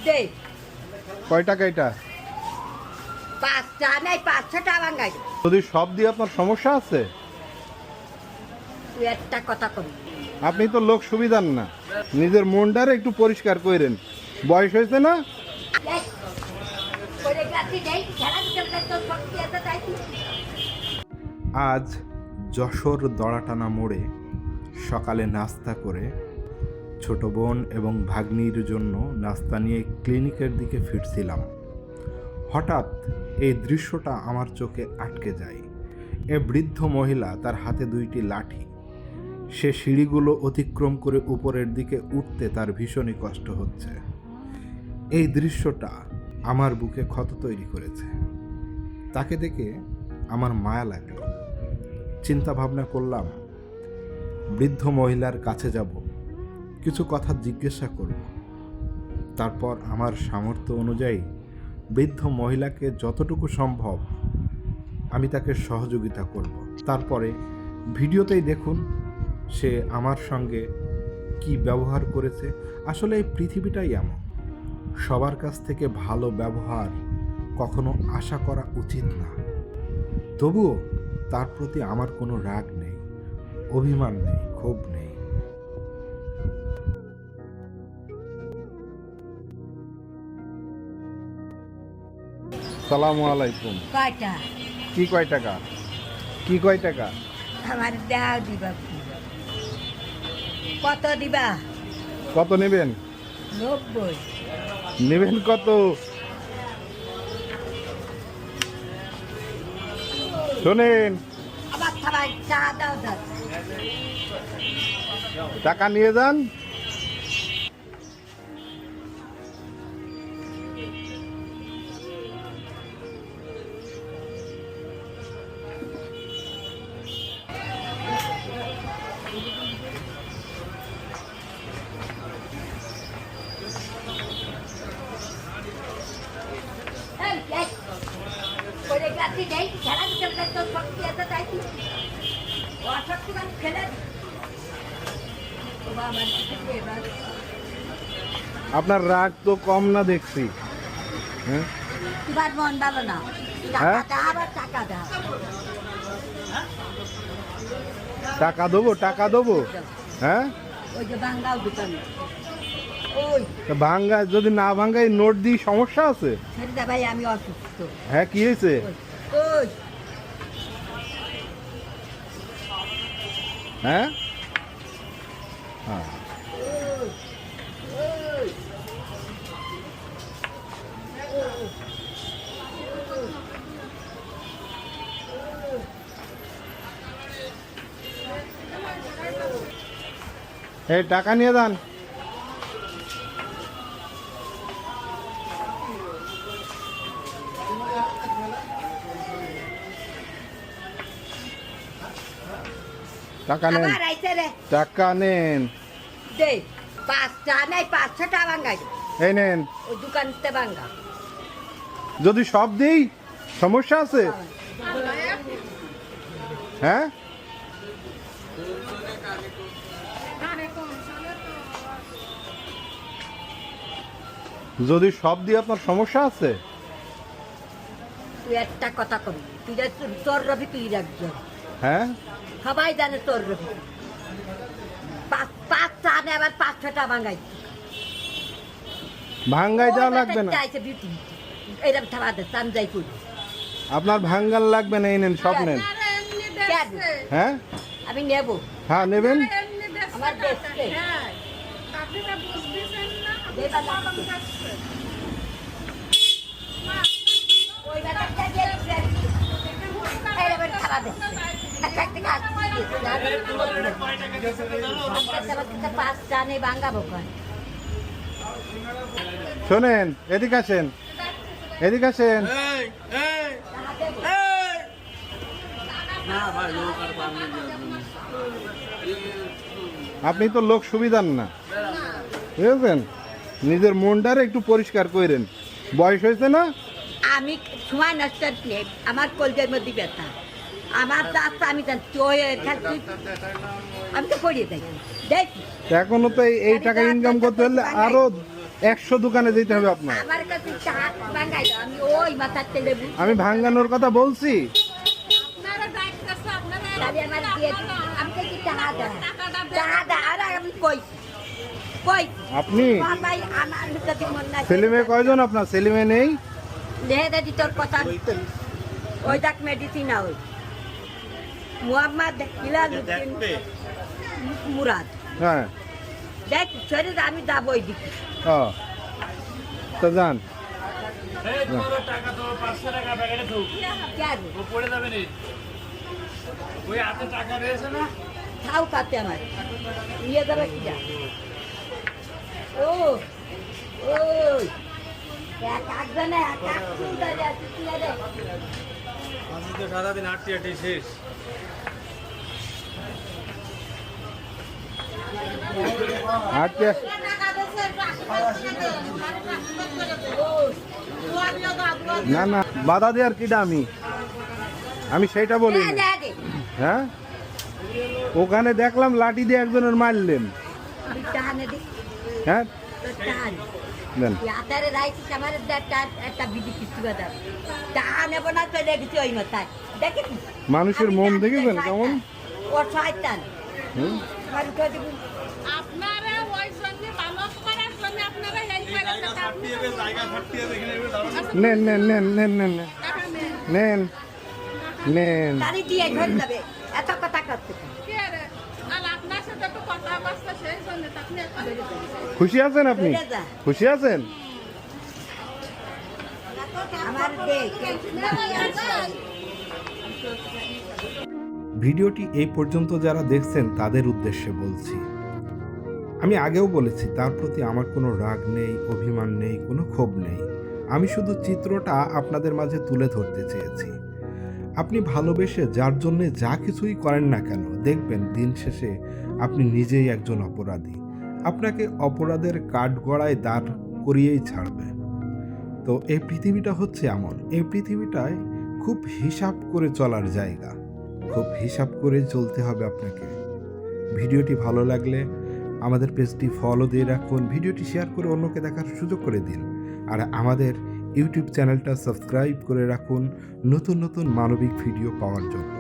দে কয় টাকা এটা? 5 টাকা নাই 5 টাকা ভাঙাই। যদি সব দিয়ে আপনার সমস্যা আছে? তুই একটা কথা কবি। আপনি তো লোক সুবিধার না, নিজের মনটারে একটু পরিষ্কার করেন। বয়স হয়েছে না? আজ যশোর দড়াটানা মোড়ে সকালে নাস্তা করে ছোট বোন এবং ভাগ্নির জন্য নাস্তা নিয়ে ক্লিনিকের দিকে ফিরছিলাম। হঠাৎ এই দৃশ্যটা আমার চোখে আটকে যায়। এ বৃদ্ধ মহিলা, তার হাতে 2টি লাঠি। সে সিঁড়িগুলো অতিক্রম করে উপরের দিকে উঠতে তার ভীষণই কষ্ট হচ্ছে। এই দৃশ্যটা আমার বুকে ক্ষত তৈরি করেছে। তাকে দেখে আমার মায়া লাগলো। চিন্তা ভাবনা করলাম, বৃদ্ধ মহিলার কাছে যাব, কিছু কথা জিজ্ঞাসা করব। তারপর আমার সামর্থ্য অনুযায়ী বৃদ্ধ মহিলাকে যতটুকু সম্ভব আমি তাকে সহযোগিতা করব। তারপরে ভিডিওতেই দেখুন সে আমার সঙ্গে কি ব্যবহার করেছে। আসলে এই পৃথিবীটাই এমন, সবার কাছ থেকে ভালো ব্যবহার কখনো আশা করা উচিত না। তবুও তার প্রতি আমার কোনো রাগ নেই, অভিমান নেই, ক্ষোভ নেই। সালামু আলাইকুম। কয়টা কি কয় টাকা? কি কয় টাকা? আমার দেওয়া দিবা। কত দিবা? কত নেবেন? 90। নেবেন কত? শোনেন, আবার সবাই চা দাও দাও। টাকা নিয়ে যান। আপনার রাগ তো কম না দেখছি। হ্যাঁ, তোমার মন ভালো না। হ্যাঁ? টাকা দাও, আবার টাকা দাও। টাকা দেবো, টাকা দেবো। হ্যাঁ, ওই যে বাঙ্গাল দোকানে ওই তা ভাঙ্গা, যদি না ভাঙ্গাই নোট দিই সমস্যা আছে? সেটা ভাই আমি অসুস্থ। হ্যাঁ, কি হয়েছে? ওই হ্যাঁ, হ্যাঁ, এই টাকা নিয়ে যান। টাকা নেন, আবার আইছে রে। টাকা নেন। দে 5 টাকা নাই 5 টাকা ভাঙাই। এই নেন। ওই দোকানতে ভাঙা। যদি সব দিই সমস্যা আছে? হ্যাঁ, যদি সব দিয়ে আপনার সমস্যা আছে? তুই একটা কথা কবি। তুই যে তোর রবি তুই রাখবি। হ্যাঁ, সবাই জানে তোর রবি। 5 টাকা নেই, আবার 5 টাকা ভাঙাই। ভাঙ্গাই যাওয়া লাগবে না। চাইছে বিউটি এরকম থাবা দে আমি যাই করি। আপনার ভাঙ্গাল লাগবে না, এই নেন, সব নেন। হ্যাঁ, আমি নেব। হ্যাঁ নেবেন। আমার দেশকে শোনেন, এদিকে আসেন, এদিকে আসেন। আপনি তো লোক সুবিধার না, বুঝেছেন? নিজের মনটারে একটু পরিষ্কার করেন। বয়স হয়েছে না? আমি সময় নষ্ট প্লেট আমার কলজের মধ্যে ব্যথা। আমার দাঁত আমি জানি আমি তো পড়িয়ে দেখি দেখি এখনো তো এই টাকা ইনকাম করতে হলে আরো 100 দোকানে যেতে হবে আপনার। আমার কাছে চা ভাঙাই দাও, আমি ওই মাথার তেলে আমি ভাঙ্গানোর কথা বলছি। তাহলে আমার দিয়ে দিন। আমি তো কি টাকা দেয় টাকা দেয় আর আমি কই কই আপনি ভাই আমার যদি মন না ছেলে মেয়ে কয়জন আপনার? ছেলে মেয়ে নেই? দেহে দাদি তোর কথা ওই দেখ মেডিসিন ওই মোহাম্মদ হিলালউদ্দিন মুরাদ হ্যাঁ। দেখ ছেড়ে দে, আমি যাবো ওই দিকে ও তো যান। খাও কাতে আমার নিয়ে যাবে কি যা ও ওই এক একজনে এক এক চিন্তা আছে চিন্তা রে সারাদিন হাঁটতে হাঁটতে শেষ। আজকে না না বাধা দেওয়ার কিটা আমি সেইটা বলি। হ্যাঁ ওখানে দেখলাম লাঠি দিয়ে একজনের মারলেন। হ্যাঁ দেন। আতারে রাইছি আমার একটা বিধি কিছু বাদাম টাকা নেব না চলে গেছি ওই মাথায় দেখি মানুষের মন দেখেছেন কেমন? ও শয়তান হুম? মানুষ হয়তো আপনারা ওই জন্য মানব করার জন্য আপনারা এই জায়গা থাকতে হবে এখানে দাঁড়ানো। নেন নেন নেন নেন নেন নেন টাকা নেন নেন নেন। তারি দিয়ে ঘর যাবে এত কথা করতে কে রে আর আপনার সাথে তো কথা বার্তা সেই জন্য আপনি খুশি আছেন আপনি? চলে যা। খুশি আছেন? আমার দেখ ভিডিওটি এই পর্যন্ত যারা দেখছেন তাদের উদ্দেশ্যে বলছি, আমি আগেও বলেছি তার প্রতি আমার কোনো রাগ নেই, অভিমান নেই, কোনো ক্ষোভ নেই। আমি শুধু চিত্রটা আপনাদের মাঝে তুলে ধরতে চেয়েছি। আপনি ভালোবেসে যার জন্যে যা কিছুই করেন না কেন, দেখবেন দিন শেষে আপনি নিজেই একজন অপরাধী। আপনাকে অপরাধের কাঠগড়ায় দাঁড় করিয়েই ছাড়বে। তো এই পৃথিবীটা হচ্ছে এমন, এই পৃথিবীটায় খুব হিসাব করে চলার জায়গা, খুব হিসাব করে চলতে হবে আপনাকে। ভিডিওটি ভালো লাগলে আমাদের পেজটি ফলো দিয়ে রাখুন, ভিডিওটি শেয়ার করে অন্যকে দেখার সুযোগ করে দিন, আর আমাদের ইউটিউব চ্যানেলটা সাবস্ক্রাইব করে রাখুন নতুন নতুন মানবিক ভিডিও পাওয়ার জন্য।